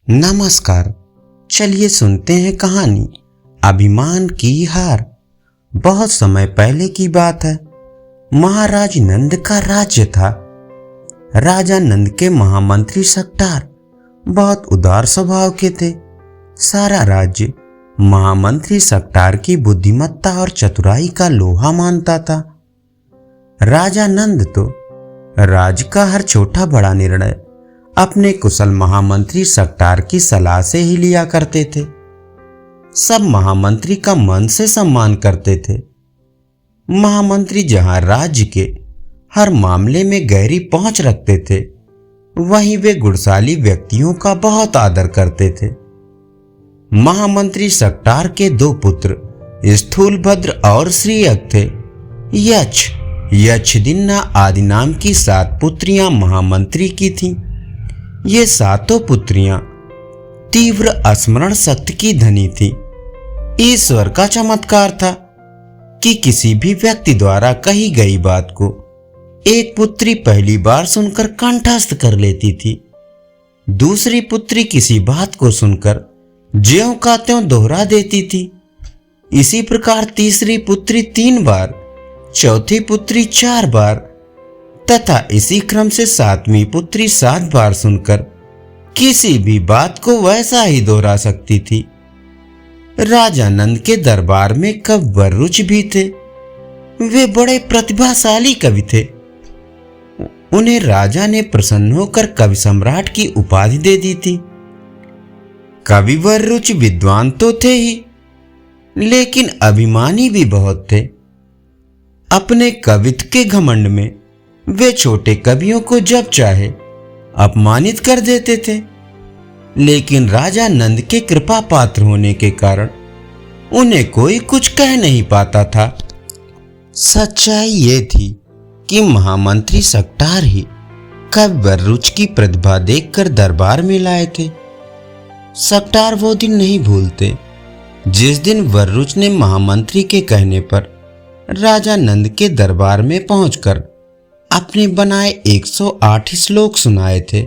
नमस्कार। चलिए सुनते हैं कहानी अभिमान की हार। बहुत समय पहले की बात है। महाराज नंद का राज्य था। राजा नंद के महामंत्री सकटार बहुत उदार स्वभाव के थे। सारा राज्य महामंत्री सकटार की बुद्धिमत्ता और चतुराई का लोहा मानता था। राजा नंद तो राज्य का हर छोटा बड़ा निर्णय अपने कुशल महामंत्री सकटार की सलाह से ही लिया करते थे। सब महामंत्री का मन से सम्मान करते थे। महामंत्री जहां राज्य के हर मामले में गहरी पहुंच रखते थे, वहीं वे गुणशाली व्यक्तियों का बहुत आदर करते थे। महामंत्री सकटार के दो पुत्र स्थूलभद्र और श्रीयक थे। यक्षदिन्ना आदि नाम की 7 पुत्रियां महामंत्री की थीं। ये 7 पुत्रियां तीव्र स्मरण शक्ति की धनी थी। ईश्वर का चमत्कार था कि किसी भी व्यक्ति द्वारा कही गई बात को एक पुत्री पहली बार सुनकर कंठस्थ कर लेती थी। दूसरी पुत्री किसी बात को सुनकर ज्यों का त्यों दोहरा देती थी। इसी प्रकार तीसरी पुत्री 3 बार, चौथी पुत्री 4 बार तथा इसी क्रम से 7वीं पुत्री 7 बार सुनकर किसी भी बात को वैसा ही दोहरा सकती थी। राजा नंद के दरबार में कवि वररुच भी थे। वे बड़े प्रतिभाशाली कवि थे। उन्हें राजा ने प्रसन्न होकर कवि सम्राट की उपाधि दे दी थी। कवि वररुच विद्वान तो थे ही, लेकिन अभिमानी भी बहुत थे। अपने कवित्व के घमंड में वे छोटे कवियों को जब चाहे अपमानित कर देते थे, लेकिन राजा नंद के कृपा पात्र होने के कारण उन्हें कोई कुछ कह नहीं पाता था। सच्चाई ये थी कि महामंत्री सकटार ही कवि वररुच की प्रतिभा देखकर दरबार में लाए थे। सकटार वो दिन नहीं भूलते जिस दिन वररुच ने महामंत्री के कहने पर राजा नंद के दरबार में पहुंचकर अपने बनाए 108 श्लोक सुनाए थे।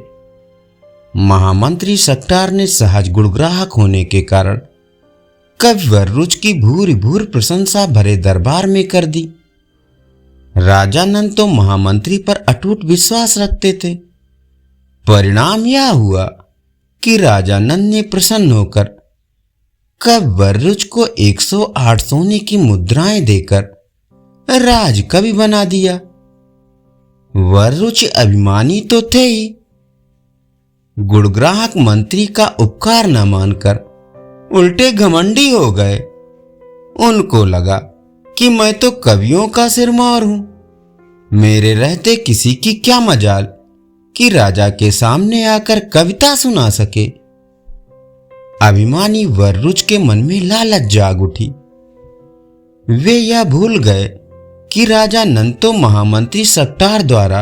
महामंत्री सकटार ने सहज गुणग्राहक होने के कारण कवि वररुच की भूरि भूरि प्रशंसा भरे दरबार में कर दी। राजा नंद तो महामंत्री पर अटूट विश्वास रखते थे। परिणाम यह हुआ कि राजा नंद ने प्रसन्न होकर कवि वररुच को 108 सोने की मुद्राएं देकर राज कवि बना दिया। वररुच अभिमानी तो थे ही, गुणग्राहक मंत्री का उपकार न मानकर उल्टे घमंडी हो गए। उनको लगा कि मैं तो कवियों का सिरमौर हूं, मेरे रहते किसी की क्या मजाल कि राजा के सामने आकर कविता सुना सके। अभिमानी वररुच के मन में लालच जाग उठी। वे यह भूल गए कि राजा नंद तो महामंत्री सकटार द्वारा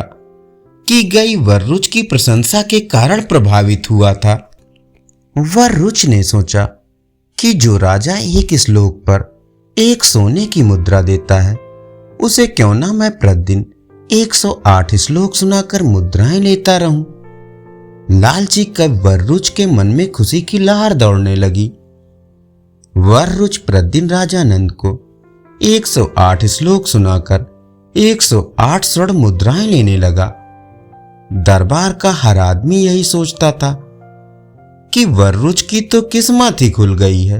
की गई वररुच की प्रशंसा के कारण प्रभावित हुआ था। वररुच ने सोचा कि जो राजा एक श्लोक पर 1 सोने की मुद्रा देता है, उसे क्यों ना मैं प्रतिदिन 108 श्लोक सुनाकर मुद्राएं लेता रहूं। लालची कवि वररुच के मन में खुशी की लहर दौड़ने लगी। वररुच प्रतिदिन राजा नंद को 108 श्लोक सुनाकर 108 स्वर्ण मुद्राएं लेने लगा। दरबार का हर आदमी यही सोचता था कि वररुच की तो किस्मत ही खुल गई है।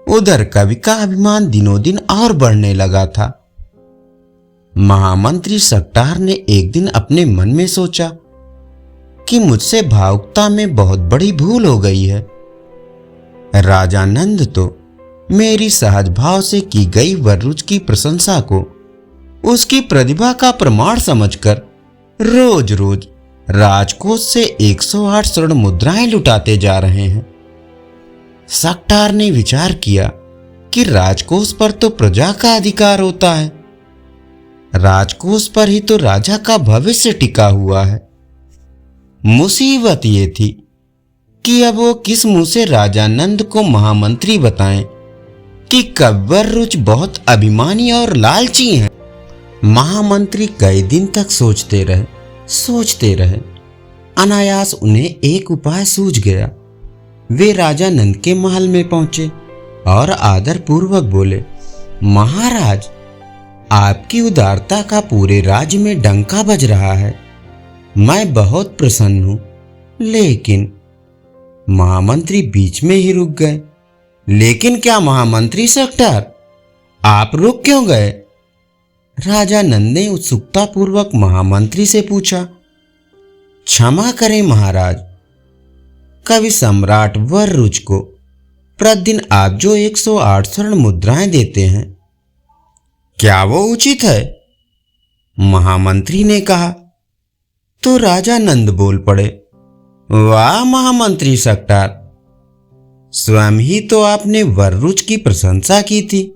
उधर कवि का अभिमान दिनों दिन और बढ़ने लगा था। महामंत्री सकटार ने एक दिन अपने मन में सोचा कि मुझसे भावुकता में बहुत बड़ी भूल हो गई है। राजा नंद तो मेरी सहज भाव से की गई वररुच की प्रशंसा को उसकी प्रतिभा का प्रमाण समझकर रोज रोज राजकोष से 108 स्वर्ण मुद्राएं लुटाते जा रहे हैं। सकटार ने विचार किया कि राजकोष पर तो प्रजा का अधिकार होता है, राजकोष पर ही तो राजा का भविष्य टिका हुआ है। मुसीबत ये थी कि अब वो किस मुंह से राजा नंद को महामंत्री बताएं कि कवि वररुच बहुत अभिमानी और लालची हैं। महामंत्री कई दिन तक सोचते रहे। अनायास उन्हें एक उपाय सूझ गया। वे राजा नंद के महल में पहुंचे और आदर पूर्वक बोले, महाराज, आपकी उदारता का पूरे राज्य में डंका बज रहा है। मैं बहुत प्रसन्न हूं। लेकिन महामंत्री बीच में ही रुक गए। लेकिन क्या महामंत्री सक्टार, आप रुक क्यों गए? राजा नंद ने उत्सुकता पूर्वक महामंत्री से पूछा। क्षमा करें महाराज, कवि सम्राट वर्रुच को प्रतिदिन आप जो 108 स्वर्ण मुद्राएं देते हैं, क्या वो उचित है? महामंत्री ने कहा। तो राजा नंद बोल पड़े, वाह महामंत्री सक्टार, स्वयं ही तो आपने वर्रुच की प्रशंसा की थी।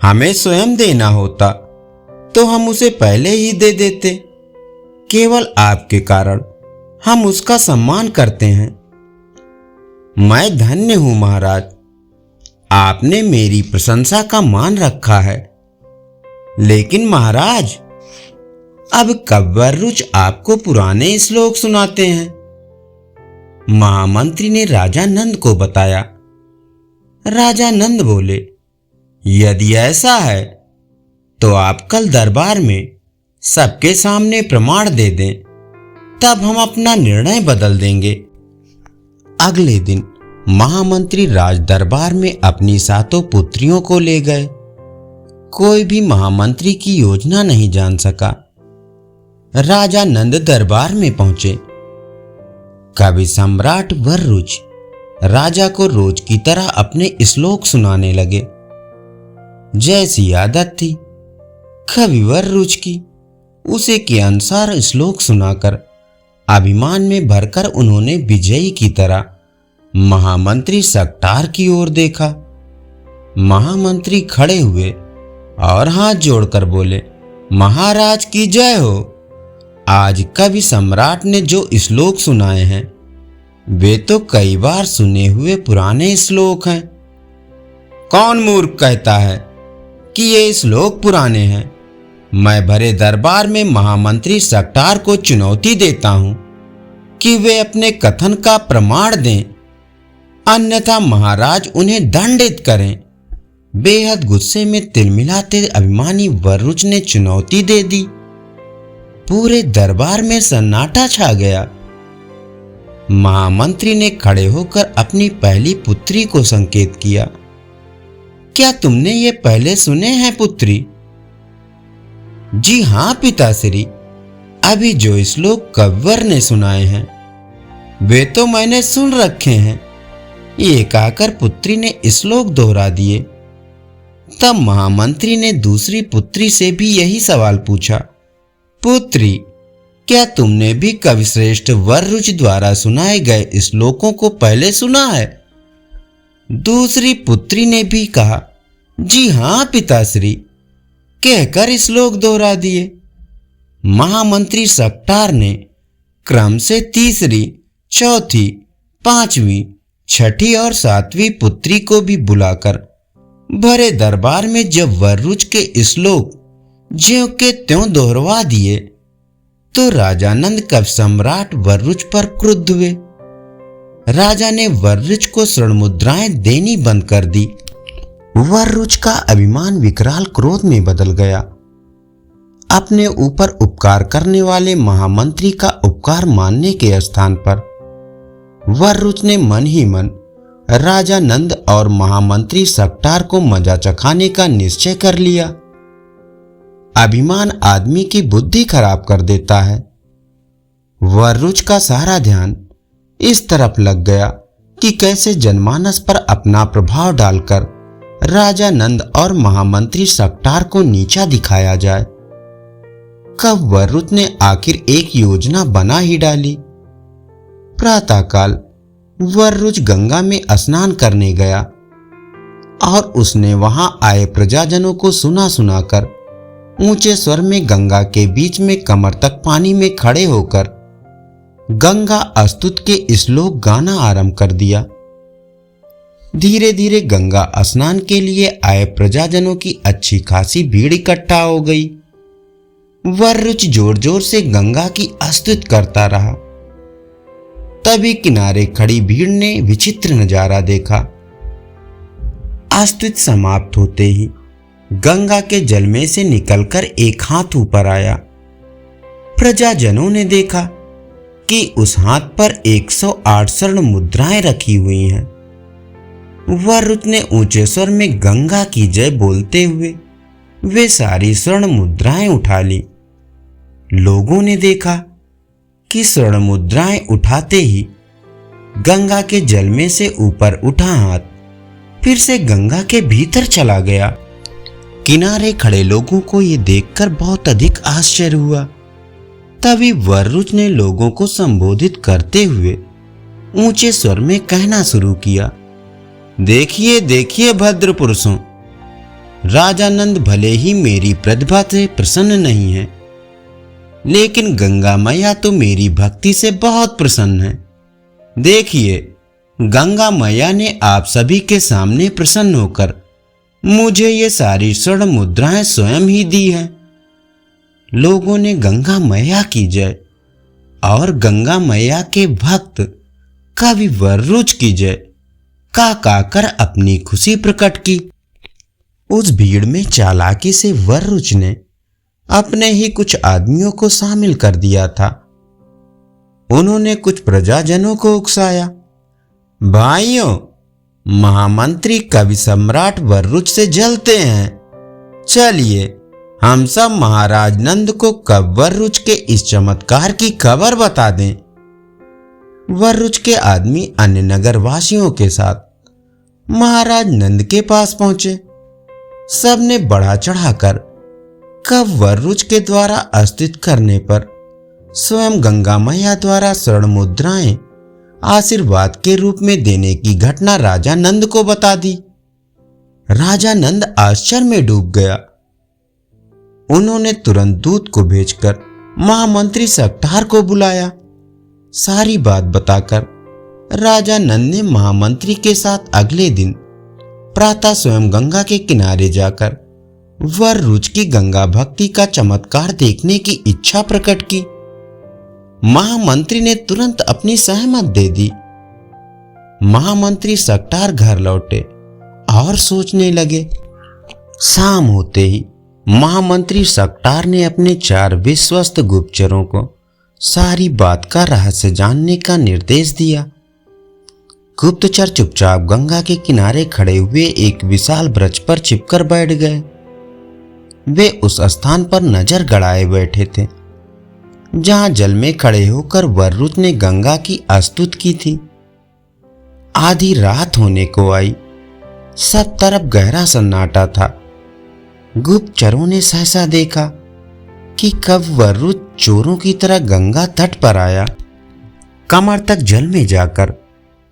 हमें स्वयं देना होता तो हम उसे पहले ही दे देते। केवल आपके कारण हम उसका सम्मान करते हैं। मैं धन्य हूं महाराज, आपने मेरी प्रशंसा का मान रखा है। लेकिन महाराज, अब कब वर्रुच आपको पुराने श्लोक सुनाते हैं? महामंत्री ने राजा नंद को बताया। राजा नंद बोले, यदि ऐसा है तो आप कल दरबार में सबके सामने प्रमाण दे दें, तब हम अपना निर्णय बदल देंगे। अगले दिन महामंत्री राज दरबार में अपनी 7 पुत्रियों को ले गए। कोई भी महामंत्री की योजना नहीं जान सका। राजा नंद दरबार में पहुंचे। कवि सम्राट वर्रुच राजा को रोज की तरह अपने श्लोक सुनाने लगे। जैसी आदत थी कवि वर्रुच की, उसे के अनुसार श्लोक सुनाकर अभिमान में भरकर उन्होंने विजयी की तरह महामंत्री सक्टार की ओर देखा। महामंत्री खड़े हुए और हाथ जोड़कर बोले, महाराज की जय हो। आज कवि सम्राट ने जो श्लोक सुनाए हैं वे तो कई बार सुने हुए पुराने श्लोक हैं। कौन मूर्ख कहता है कि ये श्लोक पुराने हैं? मैं भरे दरबार में महामंत्री सक्टार को चुनौती देता हूं कि वे अपने कथन का प्रमाण दें, अन्यथा महाराज उन्हें दंडित करें। बेहद गुस्से में तिलमिलाते अभिमानी वर्रुच ने चुनौती दे दी। पूरे दरबार में सन्नाटा छा गया। महामंत्री ने खड़े होकर अपनी पहली पुत्री को संकेत किया। क्या तुमने ये पहले सुने हैं पुत्री? जी हां पिताश्री, अभी जो श्लोक कव्वर ने सुनाए हैं वे तो मैंने सुन रखे हैं। ये कहकर पुत्री ने श्लोक दोहरा दिए। तब महामंत्री ने दूसरी पुत्री से भी यही सवाल पूछा, पुत्री, क्या तुमने भी कविश्रेष्ठ वर्रुच द्वारा सुनाए गए श्लोकों को पहले सुना है? दूसरी पुत्री ने भी कहा, जी हां पिताश्री, कहकर श्लोक दोहरा दिए। महामंत्री सक्टार ने क्रम से तीसरी, चौथी, पांचवी, छठी और सातवीं पुत्री को भी बुलाकर भरे दरबार में जब वर्रुच के श्लोक ज्यों के त्यों दोहरवा दिए तो राजा नंद कवि सम्राट वर्रुच पर क्रुद्ध हुए। राजा ने वर्रुच को स्वर्ण मुद्राएं देनी बंद कर दी। वर्रुच का अभिमान विकराल क्रोध में बदल गया। अपने ऊपर उपकार करने वाले महामंत्री का उपकार मानने के स्थान पर वर्रुच ने मन ही मन राजा नंद और महामंत्री सक्टार को मजा चखाने का निश्चय कर लिया। अभिमान आदमी की बुद्धि खराब कर देता है। वर्रुच का सारा ध्यान इस तरफ लग गया कि कैसे जनमानस पर अपना प्रभाव डालकर राजा नंद और महामंत्री सक्टार को नीचा दिखाया जाए। कब वर्रुच ने आखिर एक योजना बना ही डाली। प्रातःकाल वर्रुच गंगा में स्नान करने गया और उसने वहां आए प्रजाजनों को सुना सुनाकर ऊंचे स्वर में गंगा के बीच में कमर तक पानी में खड़े होकर गंगा स्तुति के श्लोक गाना आरंभ कर दिया। धीरे धीरे गंगा स्नान के लिए आए प्रजाजनों की अच्छी खासी भीड़ इकट्ठा हो गई। वर्रुच जोर जोर से गंगा की स्तुति करता रहा। तभी किनारे खड़ी भीड़ ने विचित्र नजारा देखा। आस्तुत समाप्त होते ही गंगा के जल में से निकलकर एक हाथ ऊपर आया। प्रजाजनों ने देखा कि उस हाथ पर 108 स्वर्ण मुद्राएं रखी हुई हैं। वरुच ने ऊंचे स्वर में गंगा की जय बोलते हुए वे सारी स्वर्ण मुद्राएं उठा ली। लोगों ने देखा कि स्वर्ण मुद्राएं उठाते ही गंगा के जल में से ऊपर उठा हाथ फिर से गंगा के भीतर चला गया। किनारे खड़े लोगों को यह देखकर बहुत अधिक आश्चर्य हुआ। तभी वरुच ने लोगों को संबोधित करते हुए ऊंचे स्वर में कहना शुरू किया, देखिए देखिए भद्र पुरुषों, राजा नंद भले ही मेरी प्रतिभा से प्रसन्न नहीं है, लेकिन गंगा मैया तो मेरी भक्ति से बहुत प्रसन्न है। देखिए, गंगा मैया ने आप सभी के सामने प्रसन्न होकर मुझे ये सारी स्वर्ण मुद्राएं स्वयं ही दी हैं। लोगों ने गंगा मैया की जय और गंगा मैया के भक्त कवि वरुच की जय का कर अपनी खुशी प्रकट की। उस भीड़ में चालाकी से वरुच ने अपने ही कुछ आदमियों को शामिल कर दिया था। उन्होंने कुछ प्रजाजनों को उकसाया, भाइयों, महामंत्री कवि सम्राट वरुच से जलते हैं। चलिए हम सब महाराज नंद को कब वरुच के इस चमत्कार की खबर बता दें। वरुच के आदमी अन्य नगरवासियों के साथ महाराज नंद के पास पहुंचे। सबने बढ़ा चढ़ाकर कब वरुच के द्वारा अस्तित्व करने पर स्वयं गंगा मैया द्वारा स्वर्ण मुद्राएं आशीर्वाद के रूप में देने की घटना राजा नंद को बता दी। राजा नंद आश्चर्य में डूब गया। उन्होंने तुरंत दूत को भेजकर महामंत्री सकटार को बुलाया। सारी बात बताकर राजा नंद ने महामंत्री के साथ अगले दिन प्रातः स्वयं गंगा के किनारे जाकर वरुच की गंगा भक्ति का चमत्कार देखने की इच्छा प्रकट की। महामंत्री ने तुरंत अपनी सहमत दे दी। महामंत्री सकटार घर लौटे और सोचने लगे। शाम होते ही महामंत्री सकटार ने अपने 4 विश्वस्त गुप्तचरों को सारी बात का रहस्य जानने का निर्देश दिया। गुप्तचर चुपचाप गंगा के किनारे खड़े हुए एक विशाल वृक्ष पर छिपकर बैठ गए। वे उस स्थान पर नजर गड़ाए बैठे थे जहां जल में खड़े होकर वरुच ने गंगा की स्तुति की थी। आधी रात होने को आई। सब तरफ गहरा सन्नाटा था। गुप्तचरों ने सहसा देखा कि कब वरुच चोरों की तरह गंगा तट पर आया। कमर तक जल में जाकर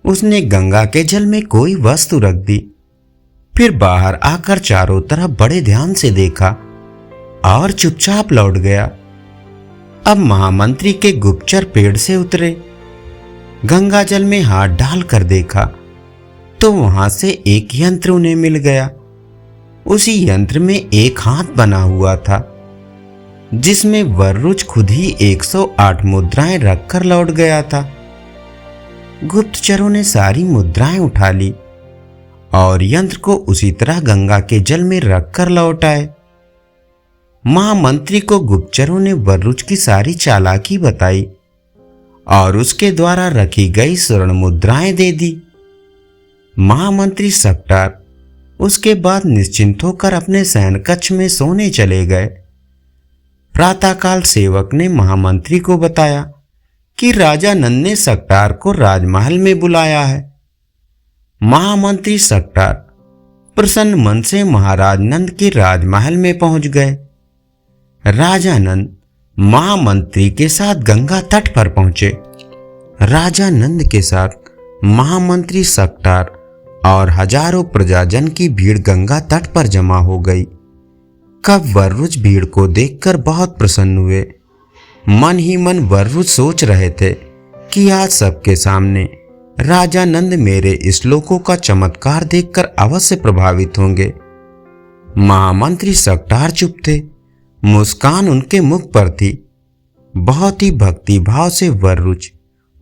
उसने गंगा के जल में कोई वस्तु रख दी। फिर बाहर आकर चारों तरफ बड़े ध्यान से देखा और चुपचाप लौट गया। अब महामंत्री के गुप्तचर पेड़ से उतरे। गंगा जल में हाथ डालकर देखा तो वहां से एक यंत्र उन्हें मिल गया। उसी यंत्र में एक हाथ बना हुआ था जिसमें वरुच खुद ही 108 मुद्राएं रखकर लौट गया था। गुप्तचरों ने सारी मुद्राएं उठा ली और यंत्र को उसी तरह गंगा के जल में रखकर लौट आए। महामंत्री को गुप्तचरों ने वरुच की सारी चालाकी बताई और उसके द्वारा रखी गई स्वर्ण मुद्राएं दे दी। महामंत्री सकटार उसके बाद निश्चिंत होकर अपने शयन कक्ष में सोने चले गए। प्रातःकाल सेवक ने महामंत्री को बताया कि राजा नंद ने सकटार को राजमहल में बुलाया है। महामंत्री सकटार प्रसन्न मन से महाराज नंद के राजमहल में पहुंच गए। राजा नंद महामंत्री के साथ गंगा तट पर पहुंचे। राजा नंद के साथ महामंत्री सकटार और हजारों प्रजाजन की भीड़ गंगा तट पर जमा हो गई। कब वरुच भीड़ को देखकर बहुत प्रसन्न हुए। मन ही मन वरुच सोच रहे थे कि आज सबके सामने राजा नंद मेरे श्लोकों का चमत्कार देखकर अवश्य प्रभावित होंगे। महामंत्री सकटार चुप थे। मुस्कान उनके मुख पर थी। बहुत ही भक्ति भाव से वरुच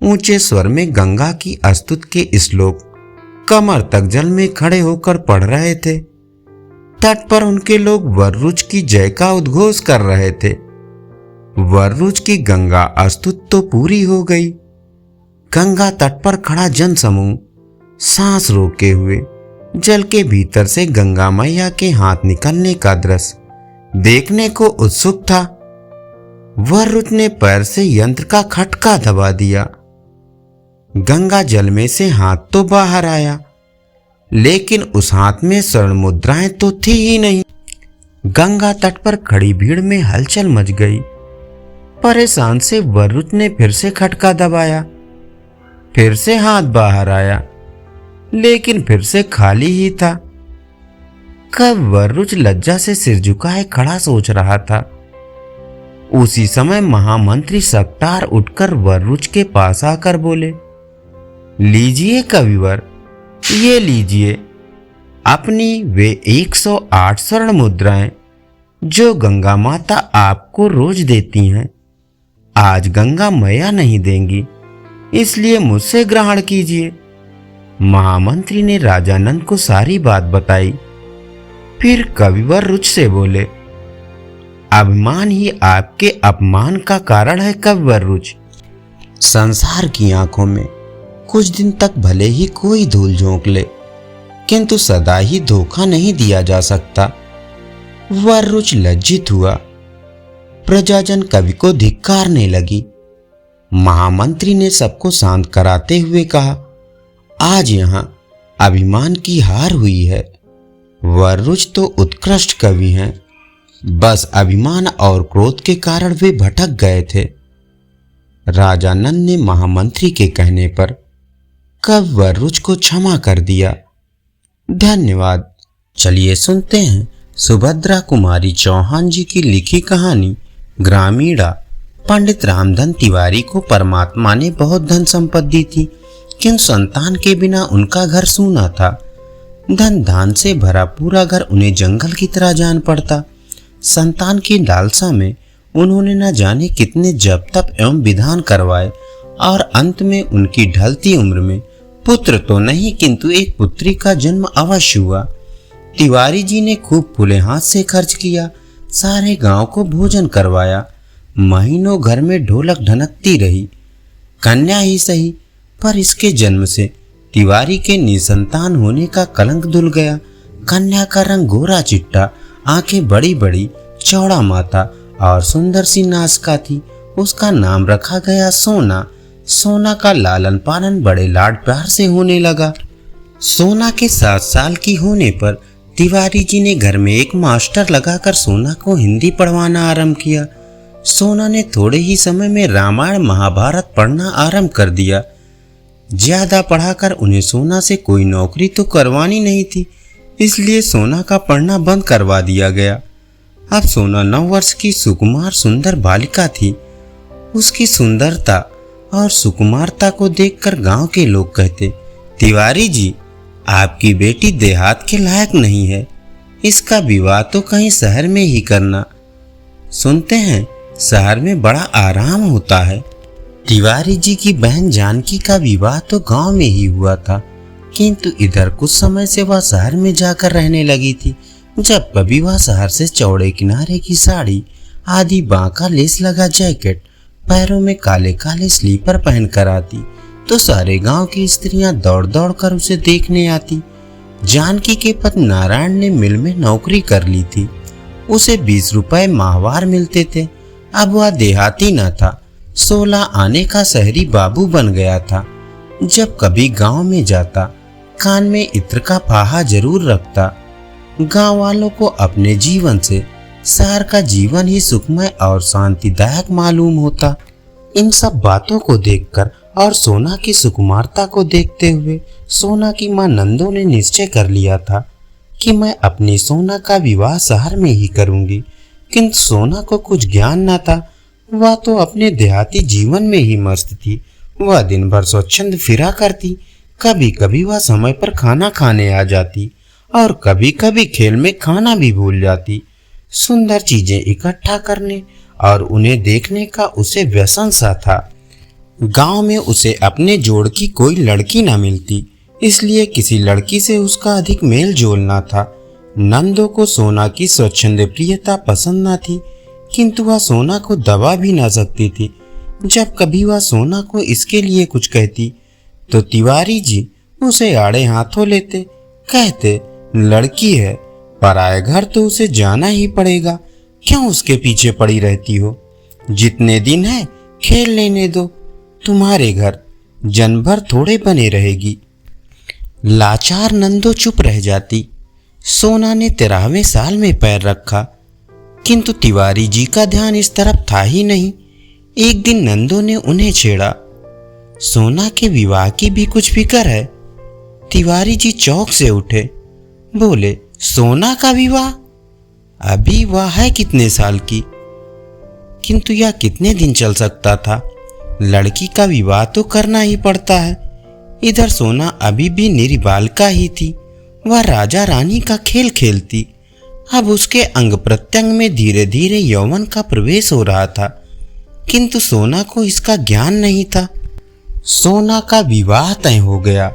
ऊंचे स्वर में गंगा की स्तुति के श्लोक कमर तक जल में खड़े होकर पढ़ रहे थे। तट पर उनके लोग वर्रुच की जय का उद्घोष कर रहे थे। वर्रुच की गंगा स्तुति तो पूरी हो गई। गंगा तट पर खड़ा जन समूह सांस रोके हुए जल के भीतर से गंगा मैया के हाथ निकलने का दृश्य देखने को उत्सुक था। वर्रुच ने पैर से यंत्र का खटका दबा दिया। गंगा जल में से हाथ तो बाहर आया, लेकिन उस हाथ में स्वर्ण मुद्राएं तो थी ही नहीं। गंगा तट पर खड़ी भीड़ में हलचल मच गई। परेशान से वर्रुच ने फिर से खटका दबाया। फिर से हाथ बाहर आया, लेकिन फिर से खाली ही था। कब वर्रुच लज्जा से सिर झुकाए खड़ा सोच रहा था। उसी समय महामंत्री सकटार उठकर वर्रुच के पास आकर बोले, लीजिए कविवर, ये लीजिए अपनी वे 108 स्वर्ण मुद्राएं जो गंगा माता आपको रोज देती हैं। आज गंगा मैया नहीं देंगी, इसलिए मुझसे ग्रहण कीजिए। महामंत्री ने राजा नंद को सारी बात बताई। फिर कविवर रुच से बोले, अभिमान ही आपके अपमान का कारण है कविवर रुच। संसार की आंखों में कुछ दिन तक भले ही कोई धूल झोंक ले, किंतु सदा ही धोखा नहीं दिया जा सकता। वर्रुच लज्जित हुआ। प्रजाजन कवि को धिक्कारने लगी। महामंत्री ने सबको शांत कराते हुए कहा, आज यहां अभिमान की हार हुई है। वर्रुच तो उत्कृष्ट कवि हैं, बस अभिमान और क्रोध के कारण वे भटक गए थे। राजा नंद ने महामंत्री के कहने पर कवि वर्रुच को क्षमा कर दिया। धन्यवाद। चलिए सुनते हैं सुभद्रा कुमारी चौहान जी की लिखी कहानी ग्रामीणा। पंडित रामधन तिवारी को परमात्मा ने बहुत धन संपत्ति थी, किंतु संतान के बिना उनका घर सूना था। धन धान से भरा पूरा घर उन्हें जंगल की तरह जान पड़ता। संतान की लालसा में उन्होंने न जाने कितने जप तप एवं विधान करवाए और अंत में उनकी ढलती उम्र में पुत्र तो नहीं किंतु एक पुत्री का जन्म अवश्य हुआ। तिवारी जी ने खूब खुले हाथ से खर्च किया, सारे गांव को भोजन करवाया। महीनों घर में ढोलक ढनकती रही। कन्या ही सही, पर इसके जन्म से तिवारी के निसंतान होने का कलंक धुल गया। कन्या का रंग गोरा चिट्टा, आंखें बड़ी बड़ी, चौड़ा माथा और सुंदर सी नासिका थी। उसका नाम रखा गया सोना। सोना का लालन पालन बड़े लाड प्यार से होने लगा। सोना के 7 साल की होने पर तिवारी जी ने घर में एक मास्टर लगाकर सोना को हिंदी पढ़वाना आरंभ किया। सोना ने थोड़े ही समय में रामायण महाभारत पढ़ना आरंभ कर दिया। ज्यादा पढ़ाकर उन्हें सोना से कोई नौकरी तो करवानी नहीं थी, इसलिए सोना का पढ़ना बंद करवा दिया गया। अब सोना 9 वर्ष की सुकुमार सुंदर बालिका थी। उसकी सुंदरता और सुकुमारता को देखकर गांव के लोग कहते, तिवारी जी, आपकी बेटी देहात के लायक नहीं है, इसका विवाह तो कहीं शहर में ही करना। सुनते हैं शहर में बड़ा आराम होता है। तिवारी जी की बहन जानकी का विवाह तो गांव में ही हुआ था, किंतु इधर कुछ समय से वह शहर में जाकर रहने लगी थी। जब कभी वह शहर से चौड़े किनारे की साड़ी, आधी बांका लेस लगा जैकेट, पैरों में काले काले स्लीपर पहन कर आती, तो सारे गांव की स्त्रियां दौड़ दौड़ कर उसे देखने आती। जानकी के पति नारायण ने मिल में नौकरी कर ली थी। उसे 20 रुपए माहवार मिलते थे। अब वह देहाती न था, 16 आने का शहरी बाबू बन गया था। जब कभी गांव में जाता, कान में इत्र का फाहा जरूर रखता। गांव वालों को अपने जीवन से शहर का जीवन ही सुखमय और शांतिदायक मालूम होता। इन सब बातों को देखकर और सोना की सुकुमारता को देखते हुए सोना की मां नंदो ने निश्चय कर लिया था कि मैं अपनी सोना का विवाह शहर में ही करूंगी। किंतु सोना को कुछ ज्ञान न था। वह तो अपने देहाती जीवन में ही मस्त थी। वह दिन भर स्वच्छंद फिरा करती। कभी कभी वह समय पर खाना खाने आ जाती और कभी कभी खेल में खाना भी भूल जाती। सुंदर चीजें इकट्ठा करने और उन्हें देखने का उसे व्यसन सा था। गांव में उसे अपने जोड़ की कोई लड़की न मिलती, इसलिए किसी लड़की से उसका अधिक मेल जोल न था। नंदो को सोना की स्वच्छंद प्रियता पसंद न थी, किंतु वह सोना को दबा भी न सकती थी। जब कभी वह सोना को इसके लिए कुछ कहती तो तिवारी जी उसे आड़े हाथों लेते, कहते लड़की है, पराए घर तो उसे जाना ही पड़ेगा, क्यों उसके पीछे पड़ी रहती हो, जितने दिन है खेल लेने दो, तुम्हारे घर जन भर थोड़े बने रहेगी। लाचार नंदो चुप रह जाती। सोना ने 13वें साल में पैर रखा, किंतु तिवारी जी का ध्यान इस तरफ था ही नहीं। एक दिन नंदो ने उन्हें छेड़ा, सोना के विवाह की भी कुछ फिक्र है? तिवारी जी चौंक से उठे, बोले सोना का विवाह? अभी वह है कितने साल की? किंतु यह कितने दिन चल सकता था? लड़की का विवाह तो करना ही पड़ता है। इधर सोना अभी भी निरीबालिका ही थी, वह राजा रानी का खेल खेलती। अब उसके अंग प्रत्यंग में धीरे धीरे यौवन का प्रवेश हो रहा था, किंतु सोना को इसका ज्ञान नहीं था। सोना का विवाह तय हो गया।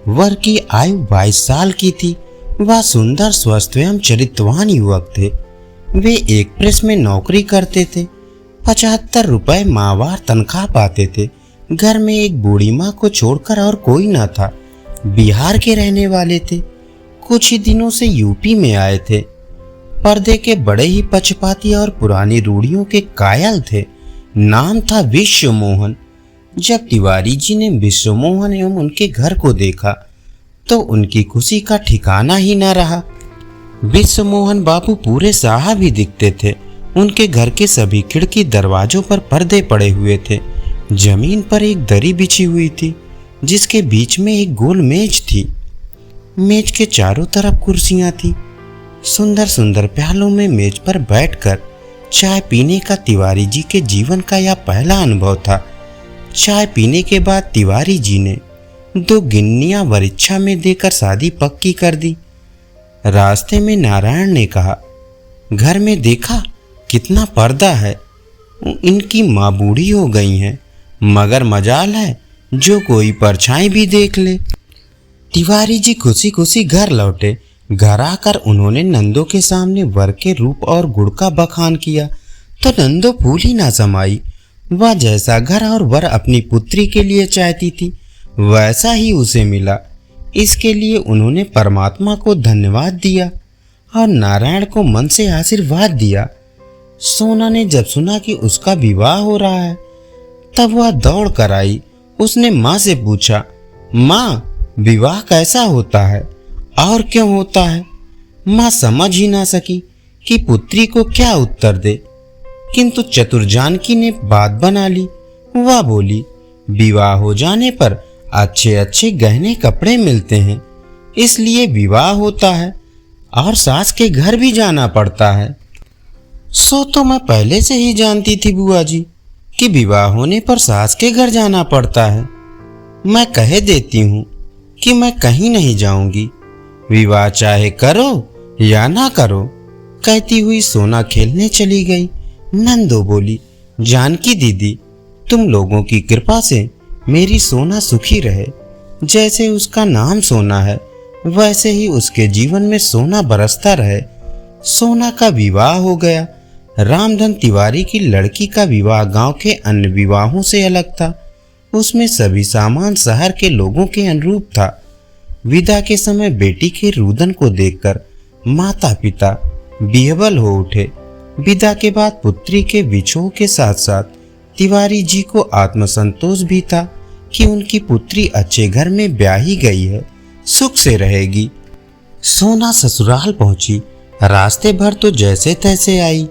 वर की आयु 22 साल की थी। वह सुंदर, स्वस्थ एवं चरित्रवान युवक थे। वे एक प्रेस में नौकरी करते थे। 75 रुपए माहवार तनख्वाह पाते थे। घर में एक बूढ़ी माँ को छोड़कर और कोई न था। बिहार के रहने वाले थे। कुछ ही दिनों से यूपी में आए थे। पर्दे के बड़े ही पक्षपाती और पुरानी रूढ़ियों के कायल थे। नाम था विश्व मोहन। जब तिवारी जी ने विश्व मोहन एवं उनके घर को देखा तो उनकी खुशी का ठिकाना ही न रहा। विश्व मोहन बाबू पूरे साहब ही दिखते थे। उनके घर के सभी खिड़की दरवाजों पर पर्दे पड़े हुए थे। जमीन पर एक दरी बिछी हुई थी, जिसके बीच में एक गोल मेज थी। मेज के चारों तरफ कुर्सियां थी। सुंदर सुंदर प्यालों में मेज पर बैठकर चाय पीने का तिवारी जी के जीवन का यह पहला अनुभव था। चाय पीने के बाद तिवारी जी ने 2 गिन्नियां वरीक्षा में देकर शादी पक्की कर दी। रास्ते में नारायण ने कहा, घर में देखा कितना पर्दा है, इनकी माँ बूढ़ी हो गई हैं, मगर मजाल है जो कोई परछाई भी देख ले। तिवारी जी खुशी खुशी घर लौटे। घर आकर उन्होंने नंदो के सामने वर के रूप और गुण का बखान किया तो नंदो फूल ही ना समाई। वह जैसा घर और वर अपनी पुत्री के लिए चाहती थी, वैसा ही उसे मिला। इसके लिए उन्होंने परमात्मा को धन्यवाद दिया और नारायण को मन से आशीर्वाद दिया। सोना ने जब सुना कि उसका विवाह हो रहा है, तब वह दौड़ कर आई। उसने माँ से पूछा, माँ, विवाह कैसा होता है और क्यों होता है? माँ समझ ही ना सकी कि पुत्री को क्या उत्तर दे, किंतु चतुर जानकी ने बात बना ली। वह बोली, विवाह हो जाने पर अच्छे अच्छे गहने कपड़े मिलते हैं, इसलिए विवाह होता है और सास के घर भी जाना पड़ता है। सो तो मैं पहले से ही जानती थी बुआ जी कि विवाह होने पर सास के घर जाना पड़ता है। मैं कह देती हूँ कि मैं कहीं नहीं जाऊंगी, विवाह चाहे करो या ना करो। कहती हुई सोना खेलने चली गई। नंदो बोली, जानकी दीदी, तुम लोगों की कृपा से मेरी सोना सुखी रहे। जैसे उसका नाम सोना है, वैसे ही उसके जीवन में सोना बरसता रहे। सोना का विवाह हो गया। रामधन तिवारी की लड़की का विवाह गांव के अन्य विवाहों से अलग था। उसमें सभी सामान शहर के लोगों के अनुरूप था। विदा के समय बेटी के रुदन को देखकर माता पिता विह्वल हो उठे। विदा के बाद पुत्री के विछोह के साथ साथ तिवारी जी को आत्मसंतोष भी था कि उनकी पुत्री अच्छे घर में ब्याही गई है, सुख से रहेगी। सोना ससुराल पहुंची। रास्ते भर तो जैसे तैसे आई,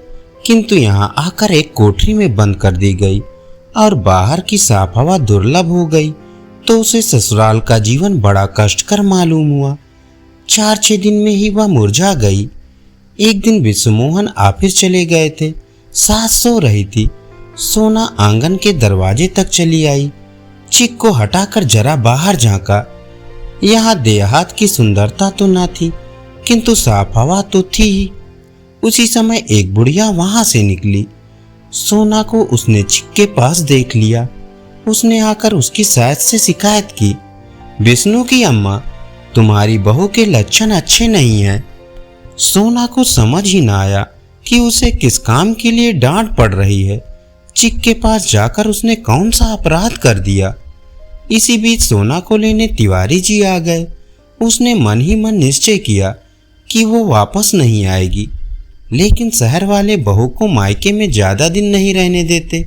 किंतु यहाँ आकर एक कोठरी में बंद कर दी गई और बाहर की साफ हवा दुर्लभ हो गई तो उसे ससुराल का जीवन बड़ा कष्टकर मालूम हुआ। 4-6 दिन में ही वह मुरझा गई। एक दिन विश्वमोहन ऑफिस चले गए थे। सास सो रही थी। सोना आंगन के दरवाजे तक चली आई। चिक को हटाकर जरा बाहर झांका। यहाँ देहात की सुंदरता तो न थी, किंतु साफ हवा तो थी ही। उसी समय एक बुढ़िया वहां से निकली। सोना को उसने चिक के पास देख लिया। उसने आकर उसकी सास से शिकायत की, विष्णु की अम्मा, तुम्हारी बहू के लक्षण अच्छे नहीं हैं। सोना को समझ ही ना आया कि उसे किस काम के लिए डांट पड़ रही है। चिक के पास जाकर उसने कौन सा अपराध कर दिया। इसी बीच सोना को लेने तिवारी जी आ गए। उसने मन ही मन निश्चय किया कि वो वापस नहीं आएगी, लेकिन शहर वाले बहू को मायके में ज्यादा दिन नहीं रहने देते।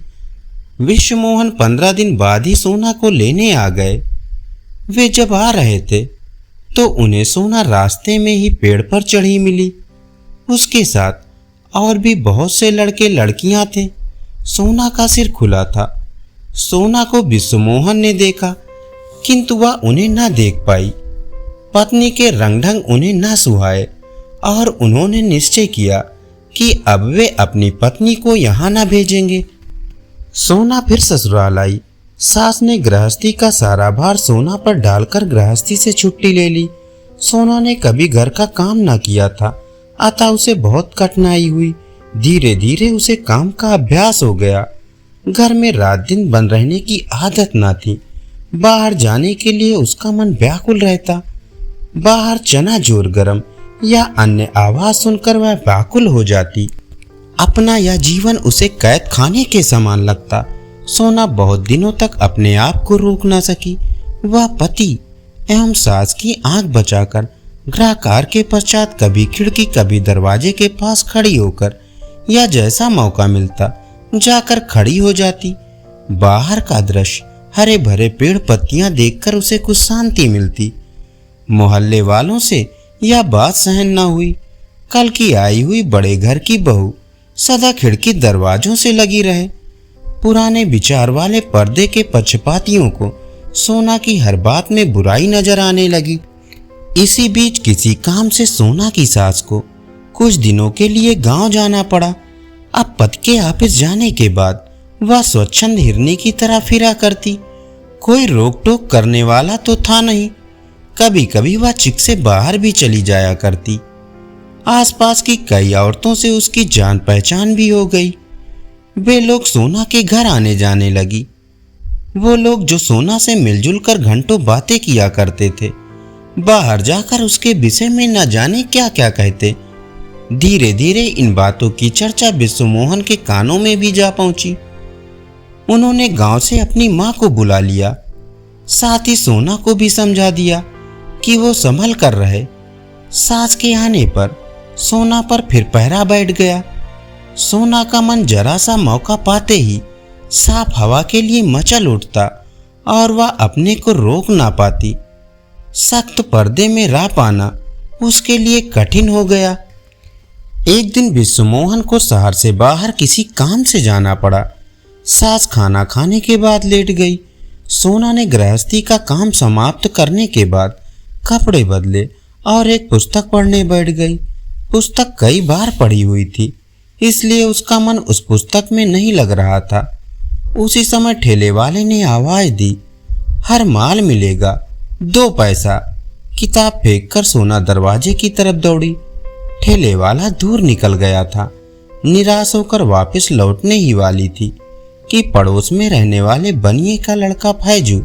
विश्वमोहन 15 दिन बाद ही सोना को लेने आ गए। वे जब आ रहे थे तो उन्हें सोना रास्ते में ही पेड़ पर चढ़ी मिली। उसके साथ और भी बहुत से लड़के लड़कियां थे। सोना का सिर खुला था। सोना को विश्वमोहन ने देखा, किंतु वह उन्हें न देख पाई। पत्नी के रंग ढंग उन्हें न सुहाए और उन्होंने निश्चय किया कि अब वे अपनी पत्नी को यहाँ न भेजेंगे। सोना फिर ससुराल आई। सास ने गृहस्थी का सारा भार सोना पर डालकर गृहस्थी से छुट्टी ले ली। सोना ने कभी घर का काम न किया था, अतः उसे बहुत कठिनाई हुई। धीरे धीरे उसे काम का अभ्यास हो गया। घर में रात दिन बंद रहने की आदत न थी। बाहर जाने के लिए उसका मन व्याकुल रहता। बाहर चना जोर गरम या अन्य आवाज सुनकर वह व्याकुल हो जाती। अपना यह जीवन उसे कैद खाने के समान लगता। सोना बहुत दिनों तक अपने आप को रोक न सकी। वह पति एवं सास की आंख बचाकर गृहकार के पश्चात कभी खिड़की कभी दरवाजे के पास खड़ी होकर या जैसा मौका मिलता जाकर खड़ी हो जाती। बाहर का दृश्य, हरे भरे पेड़ पत्तियां देखकर उसे कुछ शांति मिलती। मोहल्ले वालों से यह बात सहन न हुई। कल की आई हुई बड़े घर की बहू सदा खिड़की दरवाजों से लगी रहे। पुराने विचार वाले पर्दे के पक्षपातियों को सोना की हर बात में बुराई नजर आने लगी। इसी बीच किसी काम से सोना की सास को कुछ दिनों के लिए गांव जाना पड़ा। अब पति के ऑफिस जाने के बाद वह स्वच्छंद हिरनी की तरह फिरा करती। कोई रोक टोक करने वाला तो था नहीं। कभी कभी वह चिक से बाहर भी चली जाया करती। आसपास की कई औरतों से उसकी जान पहचान भी हो गई। वे लोग सोना के घर आने जाने लगी। वो लोग जो सोना से मिलजुल कर घंटों बातें किया करते थे, बाहर जाकर उसके विषय में न जाने क्या क्या कहते। धीरे धीरे इन बातों की चर्चा विश्वमोहन के कानों में भी जा पहुंची। उन्होंने गांव से अपनी मां को बुला लिया। साथ ही सोना को भी समझा दिया कि वो संभल कर रहे। सास के आने पर सोना पर फिर पहरा बैठ गया। सोना का मन जरा सा मौका पाते ही साफ हवा के लिए मचल उठता और वह अपने को रोक ना पाती। सख्त पर्दे में राह पाना उसके लिए कठिन हो गया। एक दिन विश्वमोहन को शहर से बाहर किसी काम से जाना पड़ा। सास खाना खाने के बाद लेट गई। सोना ने गृहस्थी का काम समाप्त करने के बाद कपड़े बदले और एक पुस्तक पढ़ने बैठ गई। पुस्तक कई बार पढ़ी हुई थी, इसलिए उसका मन उस पुस्तक में नहीं लग रहा था। उसी समय ठेले वाले ने आवाज दी, हर माल मिलेगा 2 पैसा। किताब फेंककर सोना दरवाजे की तरफ दौड़ी। ठेले वाला दूर निकल गया था। निराश होकर वापस लौटने ही वाली थी कि पड़ोस में रहने वाले बनिए का लड़का फैजू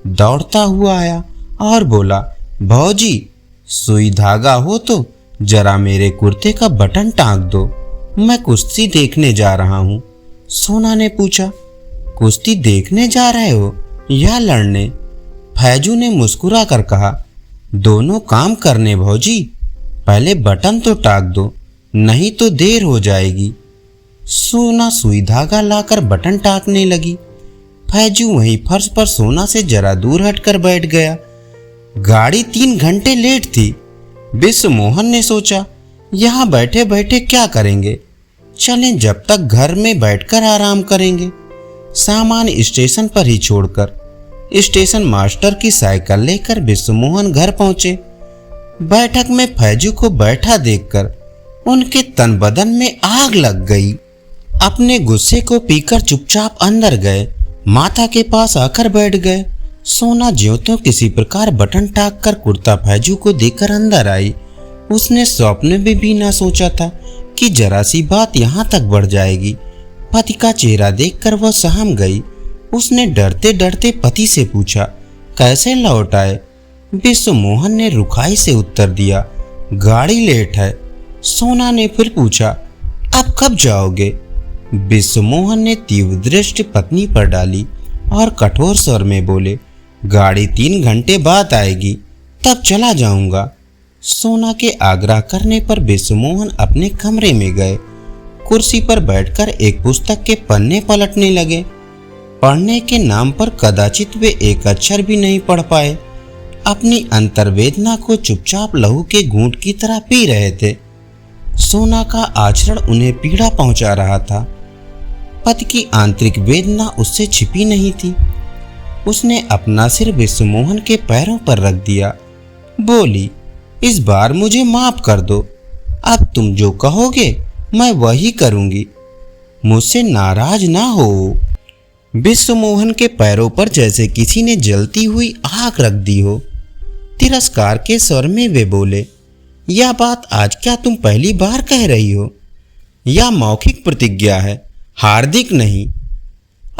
दौड़ता हुआ आया और बोला, भौजी सुई धागा हो तो जरा मेरे कुर्ते का बटन टांग दो, मैं कुश्ती देखने जा रहा हूँ। सोना ने पूछा, कुश्ती देखने जा रहे हो या लड़ने? फैजू ने मुस्कुरा कर कहा, दोनों काम करने भौजी, पहले बटन तो टाक दो, नहीं तो देर हो जाएगी। सोना सुई धागा लाकर बटन टाकने लगी। फैजू वहीं फर्श पर सोना से जरा दूर हटकर बैठ गया। गाड़ी 3 घंटे लेट थी। विश्वमोहन ने सोचा, यहाँ बैठे बैठे क्या करेंगे, चलें जब तक घर में बैठकर आराम करेंगे। सामान स्टेशन पर ही छोड़कर स्टेशन मास्टर की साइकिल लेकर विश्वमोहन घर पहुंचे। बैठक में फैजू को बैठा देखकर उनके तन बदन में आग लग गई। अपने गुस्से को पीकर चुपचाप अंदर गए, माता के पास आकर बैठ गए। सोना ज्यों किसी प्रकार बटन टाक कर कुर्ता फैजू को देकर अंदर आई। उसने स्वप्न में भी ना सोचा था कि जरा सी बात यहाँ तक बढ़ जाएगी। पति का चेहरा देखकर वह सहम गई। उसने डरते डरते पति से पूछा, कैसे लौट आए? विश्वमोहन ने रुखाई से उत्तर दिया, गाड़ी लेट है। सोना ने फिर पूछा, अब कब जाओगे? विश्वमोहन ने तीव्र दृष्टि पत्नी पर डाली और कठोर स्वर में बोले, गाड़ी 3 घंटे बाद आएगी, तब चला जाऊंगा। सोना के आग्रह करने पर विश्वमोहन अपने कमरे में गए। कुर्सी पर बैठकर एक पुस्तक के पन्ने पलटने लगे। पढ़ने के नाम पर कदाचित वे एक अक्षर भी नहीं पढ़ पाए। अपनी अंतर्वेदना को चुपचाप लहू के घूंट की तरह पी रहे थे। सोना का आचरण उन्हें पीड़ा पहुंचा रहा था। पति की आंतरिक वेदना उससे छिपी नहीं थी। उसने अपना सिर विश्वमोहन के पैरों पर रख दिया। बोली, इस बार मुझे माफ कर दो। अब तुम जो कहोगे मैं वही करूंगी। मुझसे नाराज ना हो। विश्वमोहन के पैरों पर जैसे किसी ने जलती हुई आग रख दी हो। तिरस्कार के स्वर में वे बोले, यह बात आज क्या तुम पहली बार कह रही हो? यह मौखिक प्रतिज्ञा है, हार्दिक नहीं।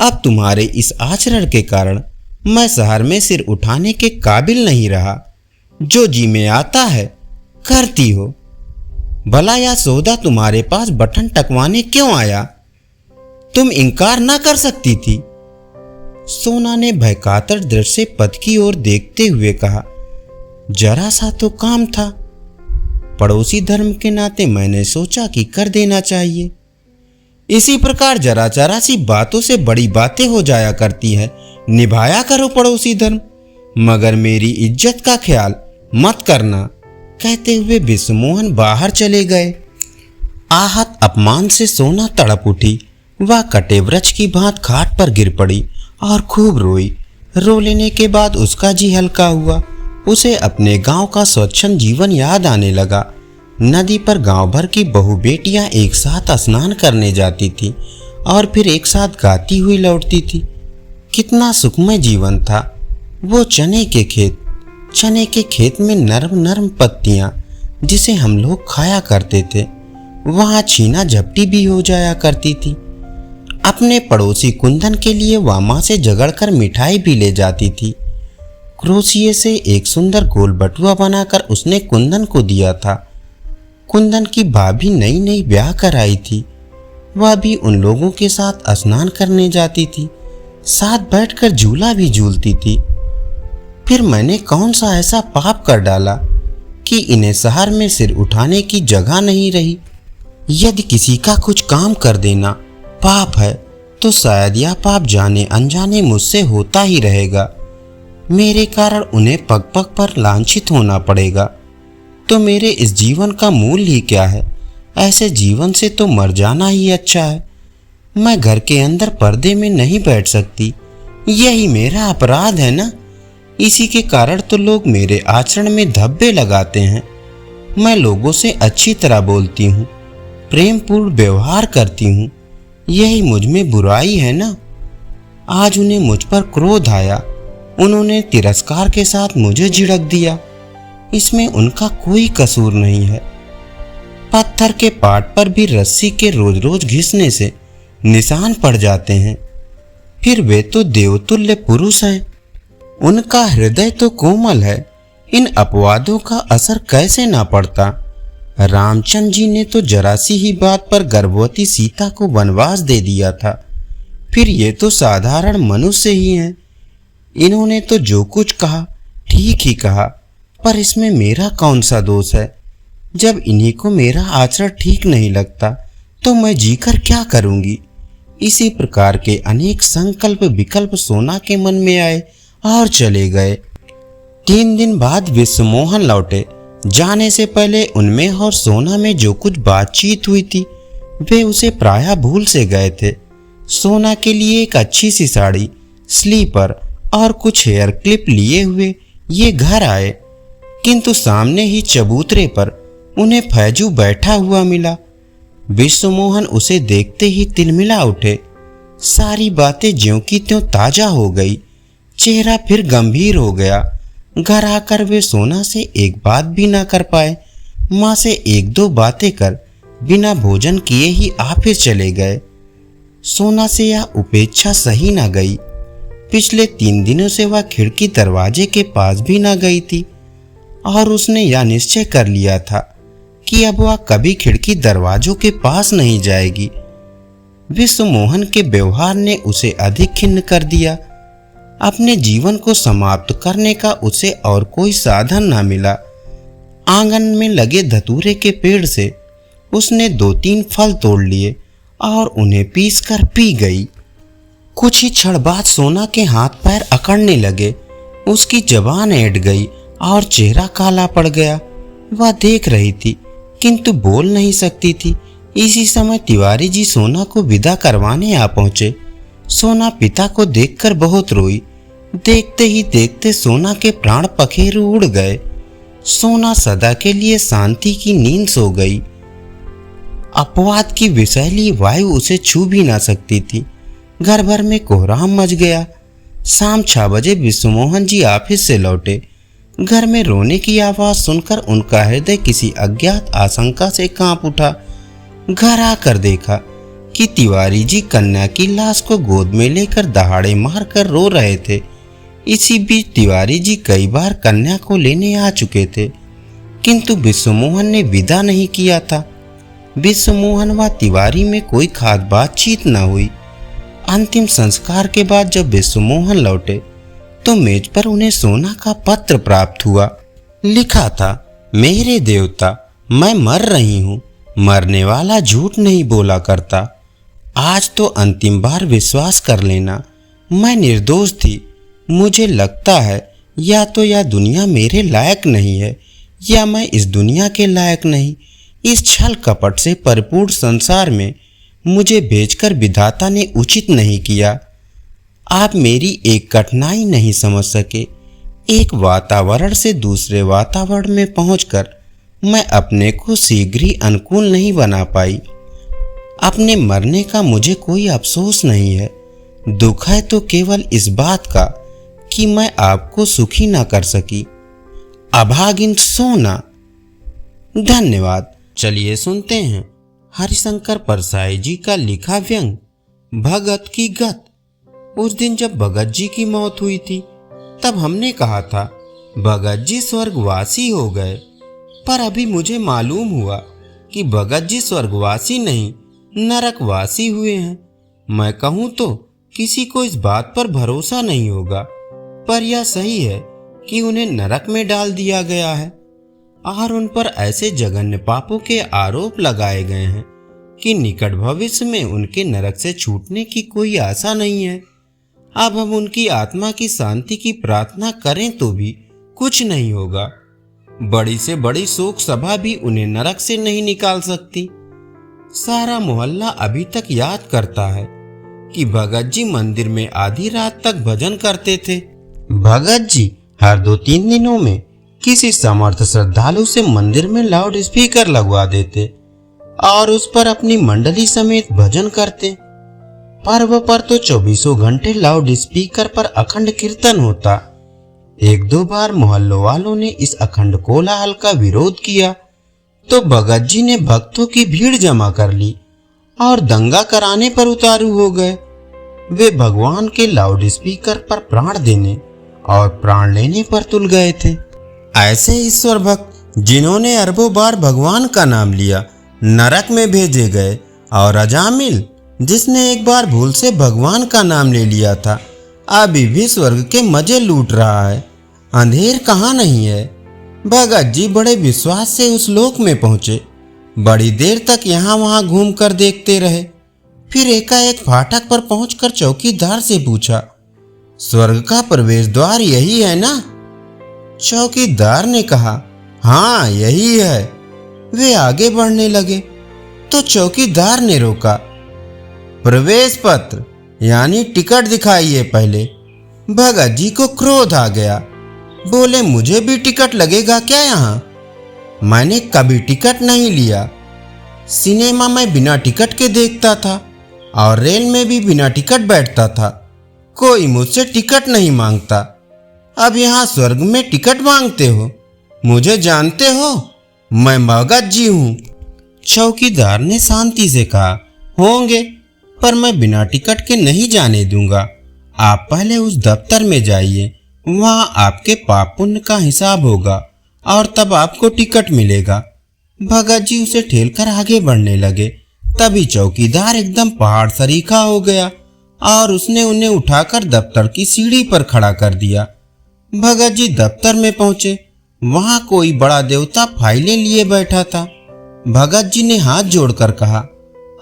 अब तुम्हारे इस आचरण के कारण मैं शहर में सिर उठाने के काबिल नहीं रहा। जो जी में आता है करती हो। भला यह सौदा तुम्हारे पास बटन टकवाने क्यों आया? तुम इनकार ना कर सकती थी। सोना ने भयकातर दृष्टि से पति की ओर देखते हुए कहा, जरा सा तो काम था। पड़ोसी धर्म के नाते मैंने सोचा कि कर देना चाहिए। इसी प्रकार जरा जरा सी बातों से बड़ी बातें हो जाया करती है। निभाया करो पड़ोसी धर्म, मगर मेरी इज्जत का ख्याल मत करना। कहते हुए विश्वमोहन बाहर चले गए। आहत अपमान से सोना तड़प उठी। वह कटे वृक्ष की भांत खाट पर गिर पड़ी और खूब रोई। रो लेने के बाद उसका जी हल्का हुआ। उसे अपने गांव का स्वच्छंद जीवन याद आने लगा। नदी पर गांव भर की बहू बेटियां एक साथ स्नान करने जाती थी और फिर एक साथ गाती हुई लौटती थी। कितना सुखमय जीवन था। वो चने के खेत में नरम नरम पत्तियां जिसे हम लोग खाया करते थे, वहां छीना झपटी भी हो जाया करती थी। अपने पड़ोसी कुंदन के लिए वह मां से झगड़कर मिठाई भी ले जाती थी। क्रोशिये से एक सुंदर गोल बटुआ बनाकर उसने कुंदन को दिया था। कुंदन की भाभी नई नई ब्याह कर आई थी। वह भी उन लोगों के साथ स्नान करने जाती थी, साथ बैठकर झूला भी झूलती थी। फिर मैंने कौन सा ऐसा पाप कर डाला कि इन्हें शहर में सिर उठाने की जगह नहीं रही। यदि किसी का कुछ काम कर देना पाप है तो शायद यह पाप जाने अनजाने मुझसे होता ही रहेगा। मेरे कारण उन्हें पग पग पर लांछित होना पड़ेगा। तो मेरे इस जीवन का मूल्य ही क्या है? ऐसे जीवन से तो मर जाना ही अच्छा है। मैं घर के अंदर पर्दे में नहीं बैठ सकती। यही मेरा अपराध है ना? इसी के कारण तो लोग मेरे आचरण में धब्बे लगाते हैं। मैं लोगों से अच्छी तरह बोलती हूँ, प्रेम पूर्ण व्यवहार करती हूँ। यही मुझ में बुराई है ना? आज उन्हें मुझ पर क्रोध आया। उन्होंने तिरस्कार के साथ मुझे झिड़क दिया। इसमें उनका कोई कसूर नहीं है। पत्थर के पाट पर भी रस्सी के रोज रोज घिसने से निशान पड़ जाते हैं। फिर वे तो देवतुल्य पुरुष हैं। उनका हृदय तो कोमल है। इन अपवादों का असर कैसे ना पड़ता? रामचंद्र जी ने तो जरा सी ही बात पर गर्भवती सीता को वनवास दे दिया था। फिर ये तो साधारण मनुष्य ही हैं। इन्होंने तो जो कुछ कहा ठीक ही कहा, पर इसमें मेरा कौन सा दोष है? जब इन्हीं को मेरा आचरण ठीक नहीं लगता तो मैं जीकर क्या करूंगी? इसी प्रकार के अनेक संकल्प विकल्प सोना के मन में आए और चले गए। 3 दिन बाद विश्वमोहन लौटे। जाने से पहले उनमें और सोना में जो कुछ बातचीत हुई थी वे उसे प्रायः भूल से गए थे। सोना के लिए एक अच्छी सी साड़ी, स्लीपर और कुछ हेयर क्लिप लिए हुए ये घर आए, किंतु सामने ही चबूतरे पर उन्हें फैजू बैठा हुआ मिला। विश्वमोहन उसे देखते ही तिलमिला उठे। सारी बातें ज्यों की त्यों ताजा हो गई। चेहरा फिर गंभीर हो गया। घर आकर वे सोना से एक बात भी ना कर पाए। माँ से 1-2 बातें कर बिना भोजन किए ही ऑफिस चले गए। सोना से यह उपेक्षा सही ना गई। पिछले 3 दिनों से वह खिड़की दरवाजे के पास भी न गई थी और उसने यह निश्चय कर लिया था कि अब वह कभी खिड़की दरवाजों के पास नहीं जाएगी। विश्वमोहन के व्यवहार ने उसे अधिक खिन्न कर दिया। अपने जीवन को समाप्त करने का उसे और कोई साधन न मिला। आंगन में लगे धतूरे के पेड़ से उसने 2-3 फल तोड़ लिए और उन्हें पीसकर पी गई। कुछ ही क्षण बाद सोना के हाथ पैर अकड़ने लगे। उसकी जबान ऐंठ गई और चेहरा काला पड़ गया। वह देख रही थी किंतु बोल नहीं सकती थी। इसी समय तिवारी जी सोना को विदा करवाने आ पहुंचे। सोना पिता को देखकर बहुत रोई। देखते ही देखते सोना के प्राण पखेरु उड़ गए। सोना सदा के लिए शांति की नींद सो गई। अपवाद की विषैली वायु उसे छू भी ना सकती थी। घर भर में कोहराम मच गया। शाम 6 बजे विश्वमोहन जी ऑफिस से लौटे। घर में रोने की आवाज सुनकर उनका हृदय किसी अज्ञात आशंका से कांप उठा। घर आकर देखा कि तिवारी जी कन्या की लाश को गोद में लेकर दहाड़े मारकर रो रहे थे। इसी बीच तिवारी जी कई बार कन्या को लेने आ चुके थे किंतु विश्वमोहन ने विदा नहीं किया था। विश्वमोहन व तिवारी में कोई खास बातचीत न हुई। अंतिम संस्कार के बाद जब विश्वमोहन लौटे तो मेज पर उन्हें सोना का पत्र प्राप्त हुआ। लिखा था, मेरे देवता, मैं मर रही हूँ। मरने वाला झूठ नहीं बोला करता। आज तो अंतिम बार विश्वास कर लेना, मैं निर्दोष थी। मुझे लगता है या तो यह दुनिया मेरे लायक नहीं है या मैं इस दुनिया के लायक नहीं। इस छल कपट से परिपूर्ण संसार में मुझे भेजकर विधाता ने उचित नहीं किया। आप मेरी एक कठिनाई नहीं समझ सके। एक वातावरण से दूसरे वातावरण में पहुंचकर मैं अपने को शीघ्र ही अनुकूल नहीं बना पाई। अपने मरने का मुझे कोई अफसोस नहीं है। दुख है तो केवल इस बात का कि मैं आपको सुखी ना कर सकी। अभागिन सोना। धन्यवाद। चलिए सुनते हैं हरिशंकर परसाई जी का लिखा व्यंग भगत की गत। उस दिन जब भगत जी की मौत हुई थी तब हमने कहा था भगत जी स्वर्गवासी हो गए, पर अभी मुझे मालूम हुआ कि भगत जी स्वर्गवासी नहीं नरकवासी हुए हैं। मैं कहूँ तो किसी को इस बात पर भरोसा नहीं होगा, पर यह सही है कि उन्हें नरक में डाल दिया गया है और उन पर ऐसे जघन्य पापों के आरोप लगाए गए हैं कि निकट भविष्य में उनके नरक से छूटने की कोई आशा नहीं है। अब हम उनकी आत्मा की शांति की प्रार्थना करें तो भी कुछ नहीं होगा। बड़ी से बड़ी शोक सभा भी उन्हें नरक से नहीं निकाल सकती। सारा मोहल्ला अभी तक याद करता है कि भगत जी मंदिर में आधी रात तक भजन करते थे। भगत जी हर 2-3 दिनों में किसी समर्थ श्रद्धालु से मंदिर में लाउड स्पीकर लगवा देते और उस पर अपनी मंडली समेत भजन करते। पर्व पर तो 24 घंटे लाउड स्पीकर पर अखंड कीर्तन होता। 1-2 बार मोहल्लों वालों ने इस अखंड कोलाहल का विरोध किया तो भगत जी ने भक्तों की भीड़ जमा कर ली और दंगा कराने पर उतारू हो गए। वे भगवान के लाउड स्पीकर पर प्राण देने और प्राण लेने पर तुल गए थे। ऐसे ईश्वर भक्त जिन्होंने अरबों बार भगवान का नाम लिया नरक में भेजे गए, और अजामिल जिसने एक बार भूल से भगवान का नाम ले लिया था अभी भी स्वर्ग के मजे लूट रहा है। अंधेर कहाँ नहीं है। भगत जी बड़े विश्वास से उस लोक में पहुंचे। बड़ी देर तक यहाँ वहाँ घूम कर देखते रहे। फिर एकाएक फाटक पर पहुंचकर चौकीदार से पूछा, स्वर्ग का प्रवेश द्वार यही है ना? चौकीदार ने कहा, हाँ यही है। वे आगे बढ़ने लगे तो चौकीदार ने रोका, प्रवेश पत्र यानी टिकट दिखाइए पहले। भगत जी को क्रोध आ गया। बोले, मुझे भी टिकट लगेगा क्या यहाँ? मैंने कभी टिकट नहीं लिया। सिनेमा में बिना टिकट के देखता था और रेल में भी बिना टिकट बैठता था। कोई मुझसे टिकट नहीं मांगता। अब यहाँ स्वर्ग में टिकट मांगते हो? मुझे जानते हो? मैं भगत जी हूँ। चौकीदार ने शांति से कहा, होंगे, पर मैं बिना टिकट के नहीं जाने दूंगा। आप पहले उस दफ्तर में जाइए, वहां आपके पाप पुण्य का हिसाब होगा और तब आपको टिकट मिलेगा। भगत जी उसे ठेलकर आगे बढ़ने लगे। तभी चौकीदार एकदम पहाड़ सरीखा हो गया और उसने उन्हें उठाकर दफ्तर की सीढ़ी पर खड़ा कर दिया। भगत जी दफ्तर में पहुंचे। वहां कोई बड़ा देवता फाइलें लिए बैठा था। भगत जी ने हाथ जोड़कर कहा,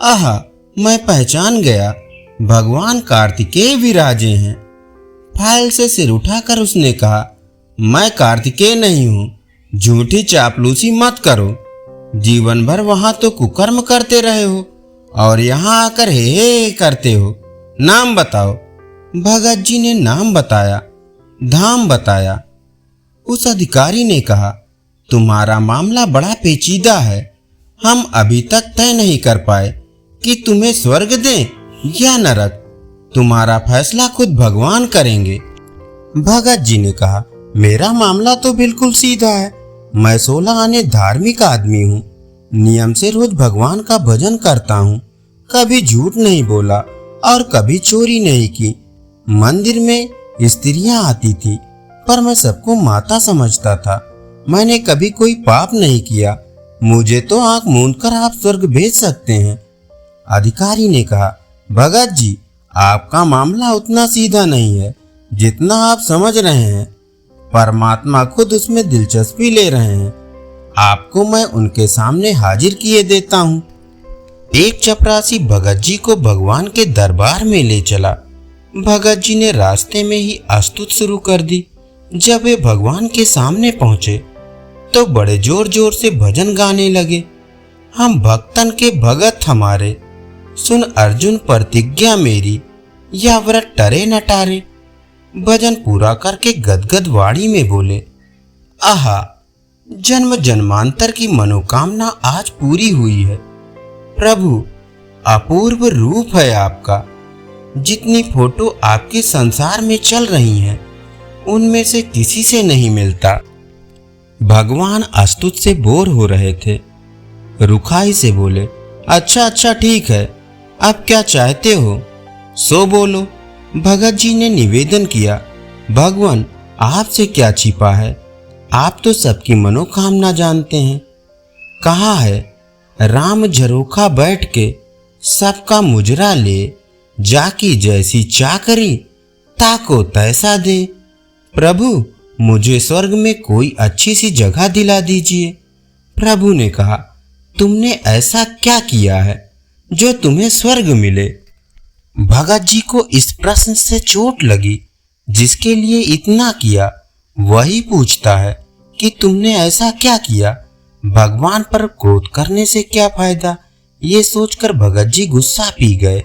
आहा, मैं पहचान गया, भगवान कार्तिकेय विराजे हैं। फाइल से सिर उठाकर उसने कहा, मैं कार्तिकेय नहीं हूं, झूठी चापलूसी मत करो। जीवन भर वहां तो कुकर्म करते रहे हो और यहाँ आकर हे करते हो। नाम बताओ। भगत जी ने नाम बताया, धाम बताया। उस अधिकारी ने कहा, तुम्हारा मामला बड़ा पेचीदा है, हम अभी तक तय नहीं कर पाए कि तुम्हें स्वर्ग दें या नरक। तुम्हारा फैसला खुद भगवान करेंगे। भगत जी ने कहा, मेरा मामला तो बिल्कुल सीधा है। मैं 16 आने धार्मिक आदमी हूँ, नियम से रोज भगवान का भजन करता हूँ, कभी झूठ नहीं बोला और कभी चोरी नहीं की। मंदिर में स्त्रियां आती थी पर मैं सबको माता समझता था। मैंने कभी कोई पाप नहीं किया, मुझे तो आंख मूंदकर आप स्वर्ग भेज सकते हैं। अधिकारी ने कहा, भगत जी, आपका मामला उतना सीधा नहीं है जितना आप समझ रहे हैं। परमात्मा खुद उसमें दिलचस्पी ले रहे हैं। आपको मैं उनके सामने हाजिर किए देता हूँ। एक चपरासी भगत जी को भगवान के दरबार में ले चला। भगत जी ने रास्ते में ही स्तुति शुरू कर दी। जब वे भगवान के सामने पहुंचे तो बड़े जोर जोर से भजन गाने लगे। हम भक्तन के भगत हमारे, सुन अर्जुन प्रतिज्ञा मेरी, या व्रत टरे न टारे। भजन पूरा करके गदगद वाणी में बोले, आहा, जन्म जन्मांतर की मनोकामना आज पूरी हुई है। प्रभु, अपूर्व रूप है आपका। जितनी फोटो आपके संसार में चल रही हैं, उनमें से किसी से नहीं मिलता। भगवान स्तुत से बोर हो रहे थे। रुखाई से बोले, अच्छा अच्छा ठीक है, अब क्या चाहते हो सो बोलो। भगत जी ने निवेदन किया, भगवान, आपसे क्या छिपा है, आप तो सबकी मनोकामना जानते हैं। कहा है, राम झरोखा बैठ के सबका मुजरा ले, जाकी जैसी चाकरी ताको तैसा दे। प्रभु, मुझे स्वर्ग में कोई अच्छी सी जगह दिला दीजिए। प्रभु ने कहा, तुमने ऐसा क्या किया है जो तुम्हें स्वर्ग मिले। भगत जी को इस प्रश्न से चोट लगी। जिसके लिए इतना किया वही पूछता है कि तुमने ऐसा क्या किया। भगवान पर क्रोध करने से क्या फायदा, ये सोचकर भगत जी गुस्सा पी गए।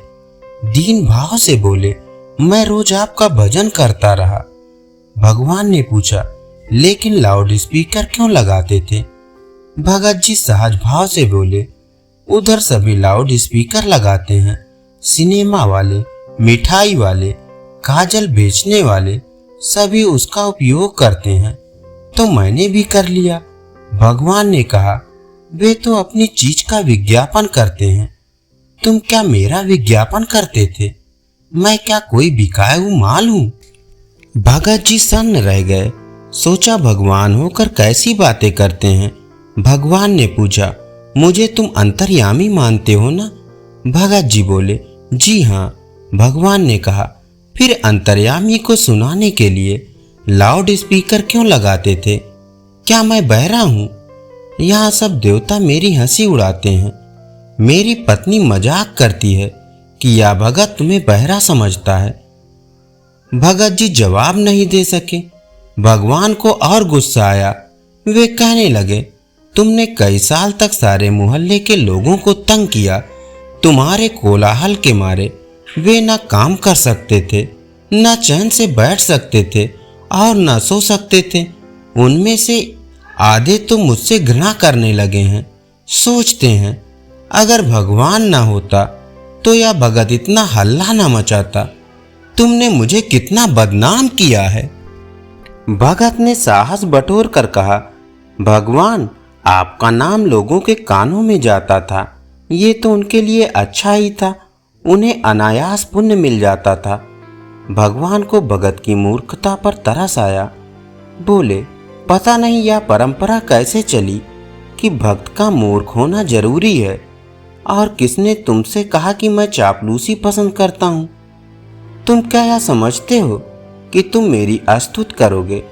दीन भाव से बोले, मैं रोज आपका भजन करता रहा। भगवान ने पूछा, लेकिन लाउड स्पीकर क्यों लगाते थे। भगत जी सहज भाव से बोले, उधर सभी लाउड स्पीकर लगाते हैं। सिनेमा वाले, मिठाई वाले, काजल बेचने वाले सभी उसका उपयोग करते हैं, तो मैंने भी कर लिया। भगवान ने कहा, वे तो अपनी चीज का विज्ञापन करते हैं, तुम क्या मेरा विज्ञापन करते थे। मैं क्या कोई बिकाया हुआ माल हूं। भगत जी सन्न रह गए। सोचा, भगवान होकर कैसी बातें करते हैं। भगवान ने पूछा, मुझे तुम अंतर्यामी मानते हो ना। भगत जी बोले, जी हाँ। भगवान ने कहा, फिर अंतर्यामी को सुनाने के लिए लाउड स्पीकर क्यों लगाते थे। क्या मैं बहरा हूँ। यहाँ सब देवता मेरी हंसी उड़ाते हैं। मेरी पत्नी मजाक करती है कि यह भगत तुम्हें बहरा समझता है। भगत जी जवाब नहीं दे सके। भगवान को और गुस्सा आया। वे कहने लगे, तुमने कई साल तक सारे मोहल्ले के लोगों को तंग किया। तुम्हारे कोलाहल के मारे वे न काम कर सकते थे, न चैन से बैठ सकते थे और न सो सकते थे। उनमें से आधे तो मुझसे घृणा करने लगे हैं। सोचते हैं, अगर भगवान ना होता तो यह भगत इतना हल्ला ना मचाता। तुमने मुझे कितना बदनाम किया है। भगत ने साहस बटोर कर कहा, भगवान, आपका नाम लोगों के कानों में जाता था, ये तो उनके लिए अच्छा ही था। उन्हें अनायास पुण्य मिल जाता था। भगवान को भगत की मूर्खता पर तरस आया। बोले, पता नहीं यह परंपरा कैसे चली कि भक्त का मूर्ख होना जरूरी है, और किसने तुमसे कहा कि मैं चापलूसी पसंद करता हूँ? तुम क्या यह समझते हो कि तुम मेरी स्तुति करोगे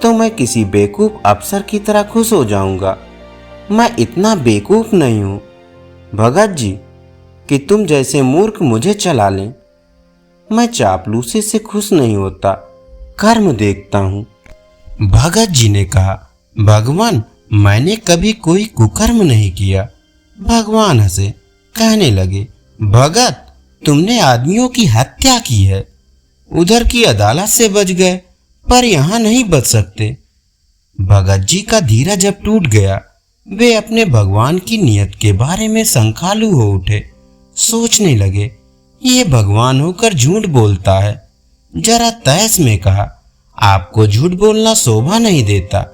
तो मैं किसी बेवकूफ अफसर की तरह खुश हो जाऊंगा? मैं इतना बेवकूफ नहीं हूँ भगत जी कि तुम जैसे मूर्ख मुझे चला लें। मैं चापलूसी से खुश नहीं होता, कर्म देखता हूँ। भगत जी ने कहा, भगवान, मैंने कभी कोई कुकर्म नहीं किया। भगवान हंसे, कहने लगे, भगत, तुमने आदमियों की हत्या की है। उधर की अदालत से बच गए, पर यहाँ नहीं बच सकते। भगत जी का धीरज अब टूट गया। वे अपने भगवान की नियत के बारे में शंकालु हो उठे। सोचने लगे, ये भगवान होकर झूठ बोलता है। जरा तैस में कहा, आपको झूठ बोलना शोभा नहीं देता।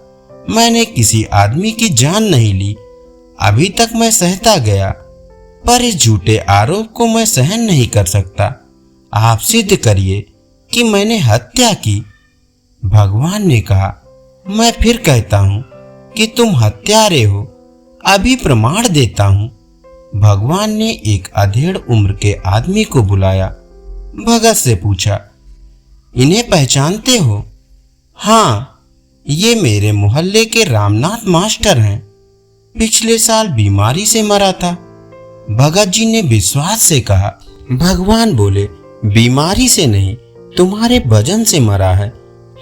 मैंने किसी आदमी की जान नहीं ली, अभी तक मैं सहता गया, पर इस झूठे आरोप को मैं सहन नहीं कर सकता। आप सिद्ध करिए कि मैंने हत्या की। भगवान ने कहा, मैं फिर कहता हूँ कि तुम हत्यारे हो, अभी प्रमाण देता हूँ। भगवान ने एक अधेड़ उम्र के आदमी को बुलाया। भगत से पूछा, इन्हें पहचानते हो? हाँ, ये मेरे मोहल्ले के रामनाथ मास्टर हैं। पिछले साल बीमारी से मरा था। भगत जी ने विश्वास से कहा। भगवान बोले, बीमारी से नहीं, तुम्हारे भजन से मरा है,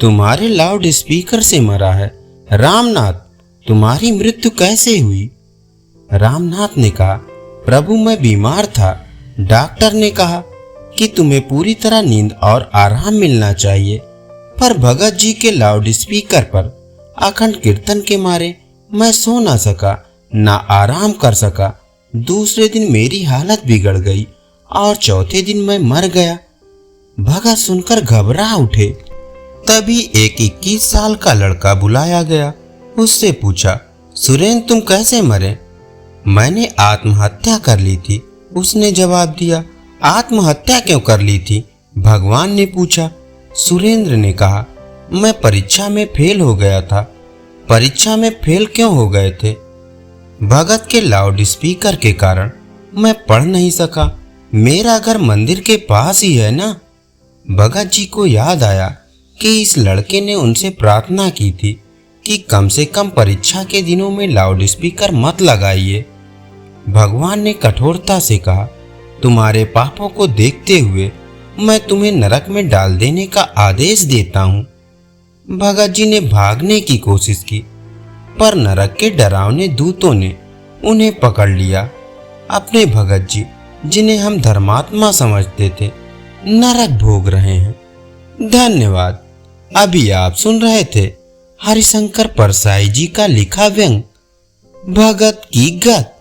तुम्हारे लाउड स्पीकर से मरा है। रामनाथ, तुम्हारी मृत्यु कैसे हुई? रामनाथ ने कहा, प्रभु, मैं बीमार था। डॉक्टर ने कहा कि तुम्हें पूरी तरह नींद और आराम मिलना चाहिए, पर भगत जी के लाउड स्पीकर पर अखंड कीर्तन के मारे मैं सो ना सका, ना आराम कर सका। दूसरे दिन मेरी हालत बिगड़ गई और चौथे दिन मैं मर गया। भगत सुनकर घबरा उठे। तभी एक 21 साल का लड़का बुलाया गया। उससे पूछा, सुरेंद्र, तुम कैसे मरे? मैंने आत्महत्या कर ली थी, उसने जवाब दिया। आत्महत्या क्यों कर ली थी? भगवान ने पूछा। सुरेंद्र ने कहा, मैं परीक्षा में फेल हो गया था। परीक्षा में फेल क्यों हो गए थे? भगत के लाउड स्पीकर के कारण मैं पढ़ नहीं सका। मेरा घर मंदिर के पास ही है ना। भगत जी को याद आया कि इस लड़के ने उनसे प्रार्थना की थी कि कम से कम परीक्षा के दिनों में लाउड स्पीकर मत लगाइए। भगवान ने कठोरता से कहा, तुम्हारे पापों को देखते हुए मैं तुम्हें नरक में डाल देने का आदेश देता हूँ। भगत जी ने भागने की कोशिश की, पर नरक के डरावने दूतों ने उन्हें पकड़ लिया। अपने भगत जी, जिन्हें हम धर्मात्मा समझते थे, नरक भोग रहे हैं। धन्यवाद। अभी आप सुन रहे थे हरिशंकर परसाई जी का लिखा व्यंग भगत की गत।